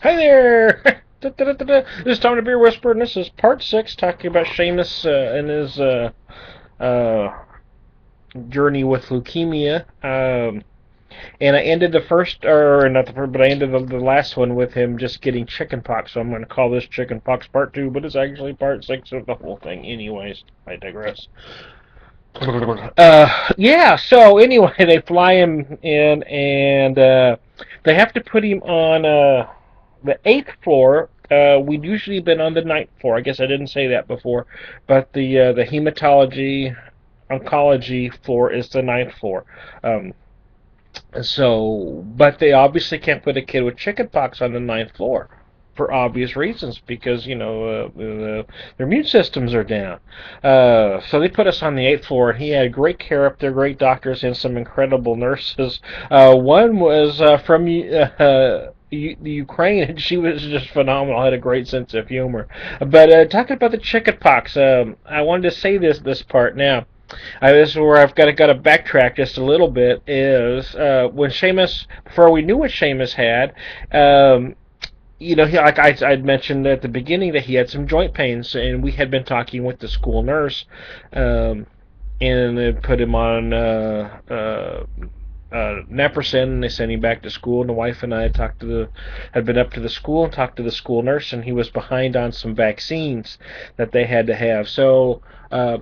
Hi there! This is Tom the Beer Whisperer, and this is part 6, talking about Seamus and his uh, journey with leukemia. And I ended the first, or not the first, but I ended the last one with him just getting chickenpox. So I'm going to call this chickenpox part 2, but it's actually part 6 of the whole thing. Anyways, I digress. Yeah, so anyway, they fly him in, and they have to put him on the 8th floor. We'd usually been on the 9th floor. I guess I didn't say that before, but the hematology oncology floor is the 9th floor. Um, but they obviously can't put a kid with chickenpox on the 9th floor for obvious reasons because their immune systems are down. So they put us on the 8th floor, and he had great care up there, great doctors, and some incredible nurses. One was from the Ukraine, and she was just phenomenal. Had a great sense of humor. But talking about the chickenpox, I wanted to say this part now. This is where I've got to backtrack just a little bit. Is when Seamus, before we knew what Seamus had, like I'd mentioned at the beginning that he had some joint pains, and we had been talking with the school nurse, and they put him on Naprosyn, and they sent him back to school. And the wife and I had been up to the school and talked to the school nurse, and he was behind on some vaccines that they had to have. So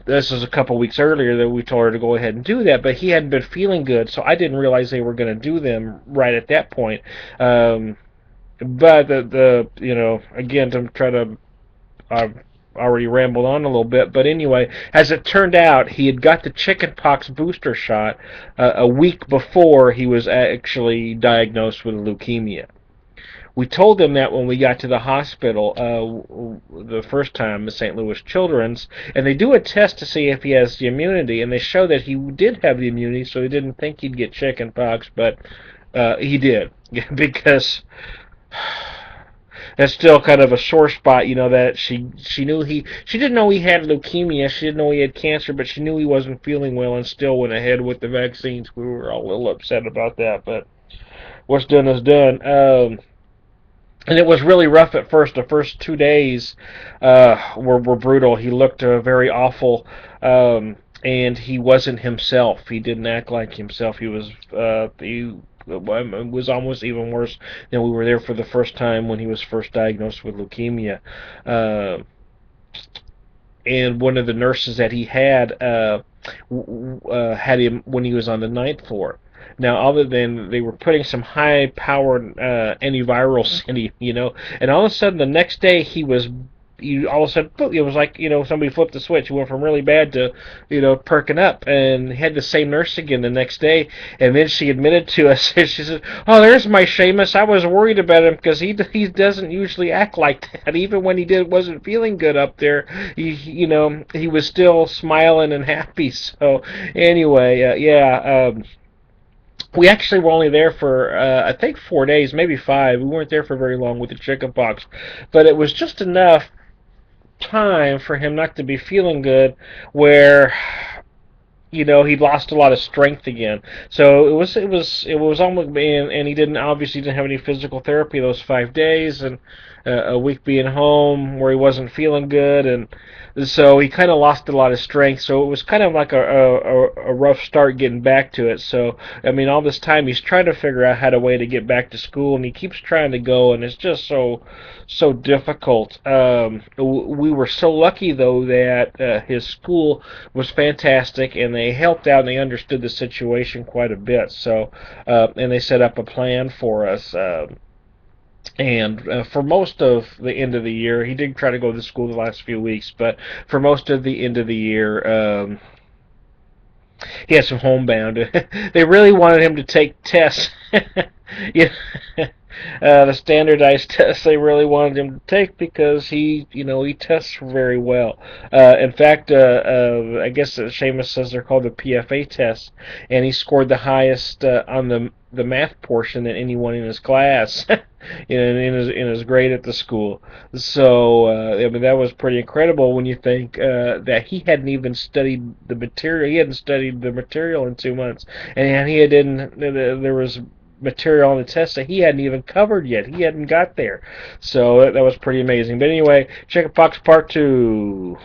this was a couple weeks earlier that we told her to go ahead and do that, but he hadn't been feeling good, so I didn't realize they were going to do them right at that point. But again, to try to, I've already rambled on a little bit, but anyway, as it turned out, he had got the chickenpox booster shot a week before he was actually diagnosed with leukemia. We told them that when we got to the hospital the first time, the St. Louis Children's, and they do a test to see if he has the immunity, and they show that he did have the immunity, so they didn't think he'd get chickenpox, but he did, because that's still kind of a sore spot, that she knew she didn't know he had leukemia, she didn't know he had cancer, but she knew he wasn't feeling well and still went ahead with the vaccines. We were all a little upset about that, but what's done is done. And it was really rough at first. The first 2 days were brutal. He looked very awful, and he wasn't himself. He didn't act like himself. He was almost even worse than we were there for the first time when he was first diagnosed with leukemia. And one of the nurses that he had had him when he was on the 9th floor. Now, other than they were putting some high-powered antivirals in him, and all of a sudden the next day all of a sudden, it was like, somebody flipped the switch. He went from really bad to, perking up, and had the same nurse again the next day. And then she admitted to us, she said, "Oh, there's my Seamus. I was worried about him because he doesn't usually act like that. Even when he wasn't feeling good up there, he was still smiling and happy." So anyway, yeah. We actually were only there for, I think, 4 days, maybe 5. We weren't there for very long with the chickenpox, but it was just enough time for him not to be feeling good, where he lost a lot of strength again. So it was almost, and he obviously didn't have any physical therapy those 5 days, and a week being home where he wasn't feeling good, and so he kind of lost a lot of strength. So it was kind of like a rough start getting back to it. So I mean, all this time he's trying to figure out how to way to get back to school, and he keeps trying to go, and it's just so difficult. We were so lucky though that his school was fantastic, and they helped out and they understood the situation quite a bit. So and they set up a plan for us. And for most of the end of the year, he did try to go to school the last few weeks, but for most of the end of the year, he had some homebound. They really wanted him to take tests. Yeah. The standardized tests they really wanted him to take because he tests very well. In fact, I guess Seamus says they're called the PFA tests, and he scored the highest on the math portion than anyone in his class. In his grade at the school. So I mean, that was pretty incredible when you think that he hadn't even studied the material. He hadn't studied the material in 2 months, and he didn't. There was material on the test that he hadn't even covered yet. He hadn't got there. So that was pretty amazing. But anyway, Chicken Pox Part 2.